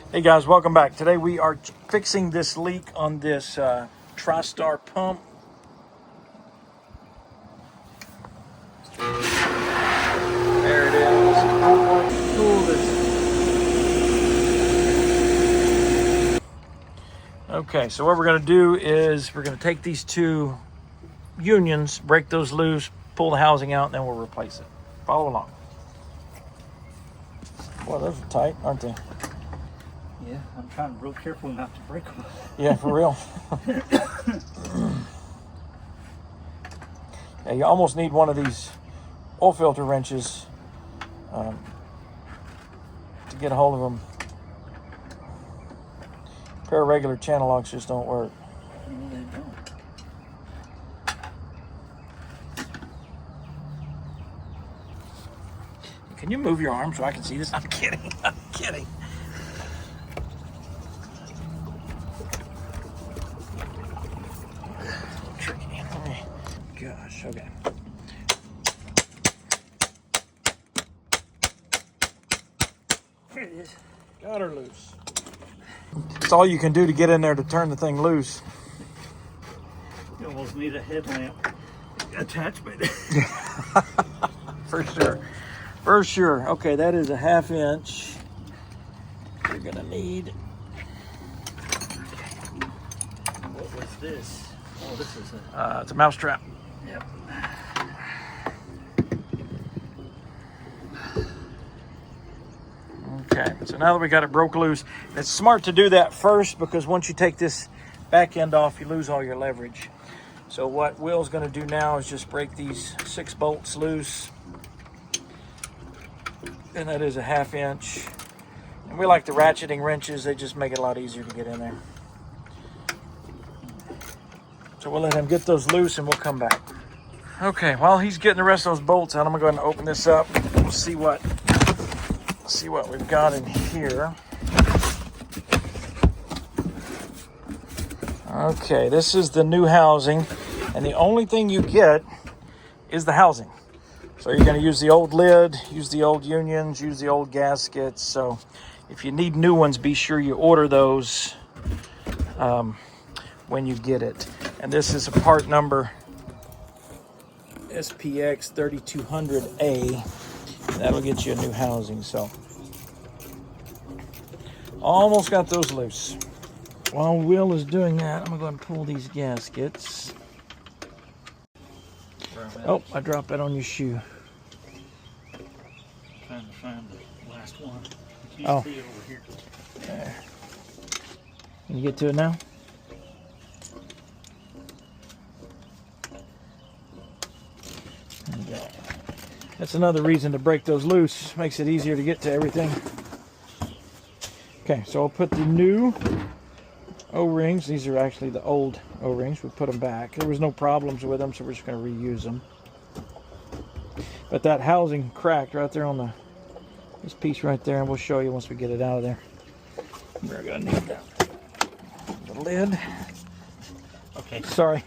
Hey guys, welcome back. Today we are fixing this leak on this Tristar pump. There it is. Cool this. Okay, so what we're going to do is we're going to take these two unions, break those loose, pull the housing out, and then we'll replace it. Follow along. Well, those are tight, aren't they? Yeah, I'm trying real careful not to break them. Yeah, for real. Yeah, you almost need one of these oil filter wrenches to get a hold of them. A pair of regular channel locks just don't work. No, they don't. Can you move your arm so I can see this? I'm kidding. I'm kidding. Tricky. Gosh, okay. Here it is. Got her loose. It's all you can do to get in there to turn the thing loose. You almost need a headlamp attachment. For sure. For sure. Okay, that is a 1/2 inch. You're gonna need. What was this? Oh, this is It's a mouse trap. Yep. Okay, so now that we got it broke loose, it's smart to do that first because once you take this back end off, you lose all your leverage. So what Will's going to do now is just break these 6 bolts loose. And that is a 1/2 inch. And we like the ratcheting wrenches. They just make it a lot easier to get in there. So we'll let him get those loose and we'll come back. Okay, while he's getting the rest of those bolts out, I'm going to go ahead and open this up. We'll see what we've got in here. Okay, this is the new housing, and the only thing you get is the housing. So you're going to use the old lid, use the old unions, use the old gaskets. So if you need new ones, be sure you order those when you get it. And this is a part number SPX 3200A. That'll get you a new housing. So almost got those loose. While Will is doing that, I'm going to go and pull these gaskets. Oh, I dropped that on your shoe. Trying to find the last one. You Oh. see it over here. There. Can you get to it now? There you go. That's another reason to break those loose. Makes it easier to get to everything. Okay, so I'll put the new O-rings. These are actually the old O-rings. We'll put them back. There was no problems with them, so we're just going to reuse them. But that housing cracked right there on this piece right there, and we'll show you once we get it out of there. We're going to need that. The lid. Okay. Sorry.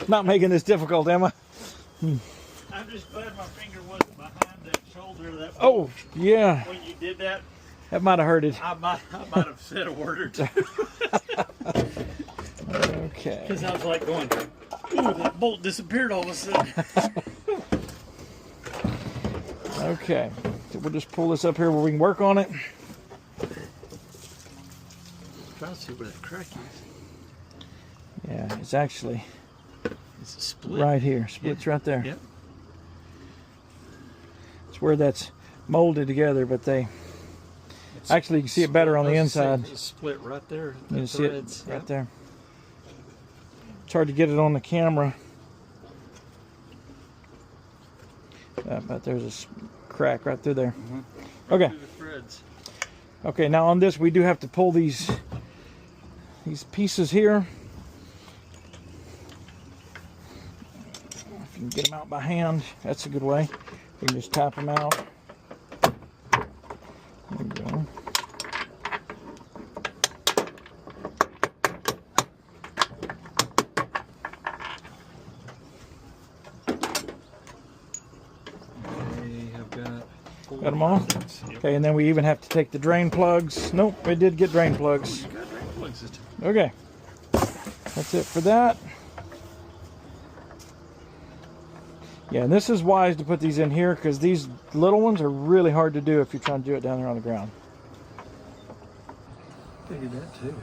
Not making this difficult, am I? I'm just glad my finger wasn't behind that shoulder. Oh, yeah. When you did that, That might have hurted. I might have said a word or two. Okay. Because I was like going, ooh, that bolt disappeared all of a sudden. Okay. So we'll just pull this up here where we can work on it. Trying to see where that crack is. Yeah, it's actually It's a split. right here. Splits right there. Yep. It's where that's molded together, but they actually, you can see it better on the inside. It's split right there. You can see it right Yep. there. It's hard to get it on the camera. But there's a crack right through there. Okay. Through the threads. Okay, now on this we do have to pull these pieces here. If you can get them out by hand, that's a good way. We can just tap them out. There we go. Got them all? Okay, and then we even have to take the drain plugs. Nope, we did get drain plugs. Okay, that's it for that. Yeah, and this is wise to put these in here because these little ones are really hard to do if you're trying to do it down there on the ground. Figured that too.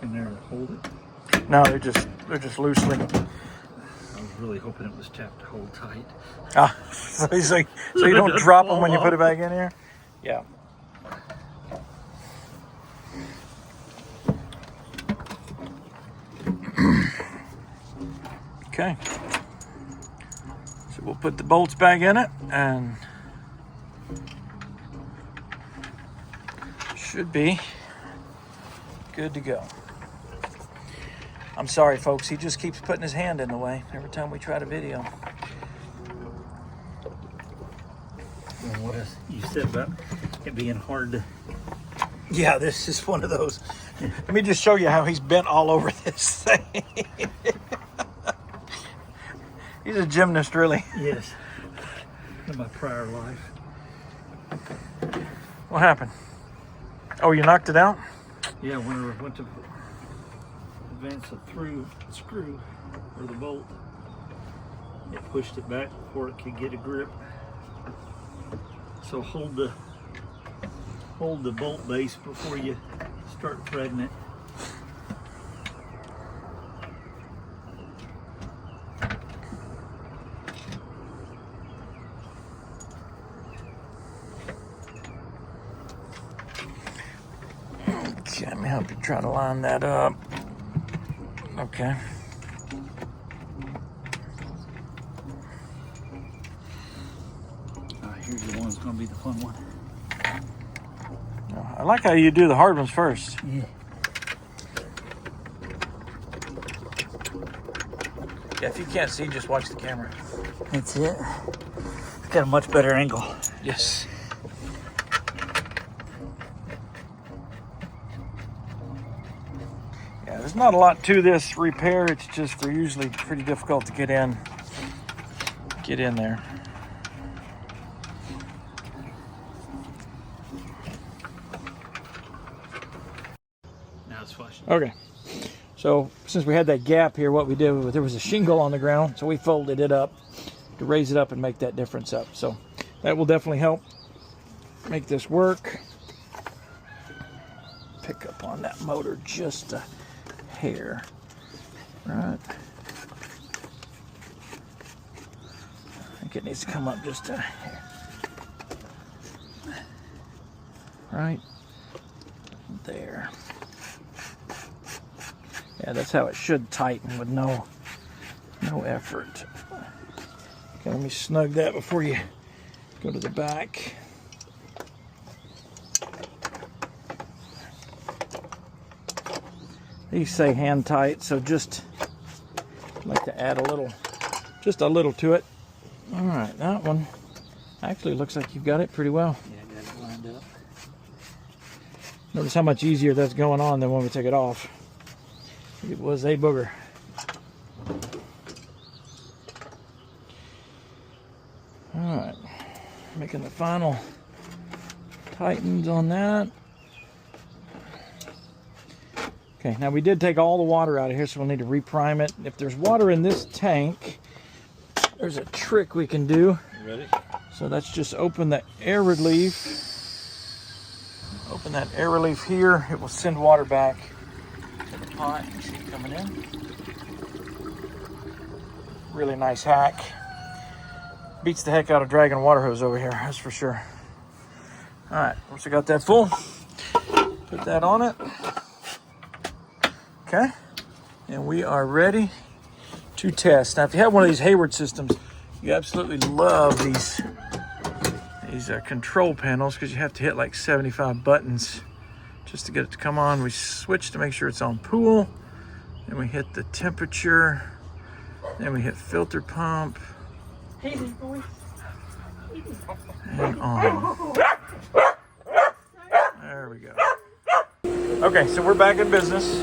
In there to hold it? No, they're just loosely. I was really hoping it was tapped to hold tight. Ah, so you don't drop them when you put it back in here? Yeah. Okay. So we'll put the bolts back in it and should be good to go. I'm sorry, folks. He just keeps putting his hand in the way every time we try to video. And what you said about it being hard to... Yeah, this is one of those. Let me just show you how he's bent all over this thing. He's a gymnast, really. Yes. In my prior life. What happened? Oh, you knocked it out? Yeah, when I went to advance a through screw or the bolt, it pushed it back before it could get a grip. So hold the bolt base before you start threading it. Okay, let me help you try to line that up. Okay. Here's the one that's going to be the fun one. I like how you do the hard ones first. Yeah. Yeah, if you can't see, just watch the camera. That's it. It's got a much better angle. Yes. Yeah, there's not a lot to this repair. It's just they're usually pretty difficult to get in there. Now it's flush. Okay. So since we had that gap here, what we did was there was a shingle on the ground, so we folded it up to raise it up and make that difference up. So that will definitely help make this work. Pick up on that motor just a hair. Right. I think it needs to come up just a hair. Right there. Yeah, that's how it should tighten with no effort. Okay, let me snug that before you go to the back. These say hand tight, so just like to add just a little to it. All right, that one actually looks like you've got it pretty well. Yeah, I got it lined up. Notice how much easier that's going on than when we take it off. It was a booger. All right, making the final tightens on that. Okay, now we did take all the water out of here, so we'll need to reprime it. If there's water in this tank, there's a trick we can do. You ready? So that's just open the air relief. Open that air relief here. It will send water back to the pot. You see it coming in. Really nice hack. Beats the heck out of dragging a water hose over here, that's for sure. All right, once I got that full, put that on it. Okay, and we are ready to test. Now, if you have one of these Hayward systems, you absolutely love these control panels because you have to hit like 75 buttons just to get it to come on. We switch to make sure it's on pool. Then we hit the temperature. Then we hit filter pump. Hey, big boy. And on. There we go. Okay, so we're back in business.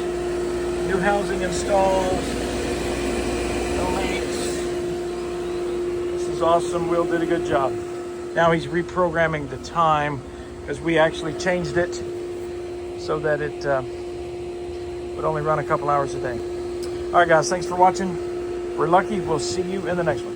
New housing installs. No leaks. This is awesome. Will did a good job. Now he's reprogramming the time because we actually changed it so that it would only run a couple hours a day. All right, guys, thanks for watching. We're lucky. We'll see you in the next one.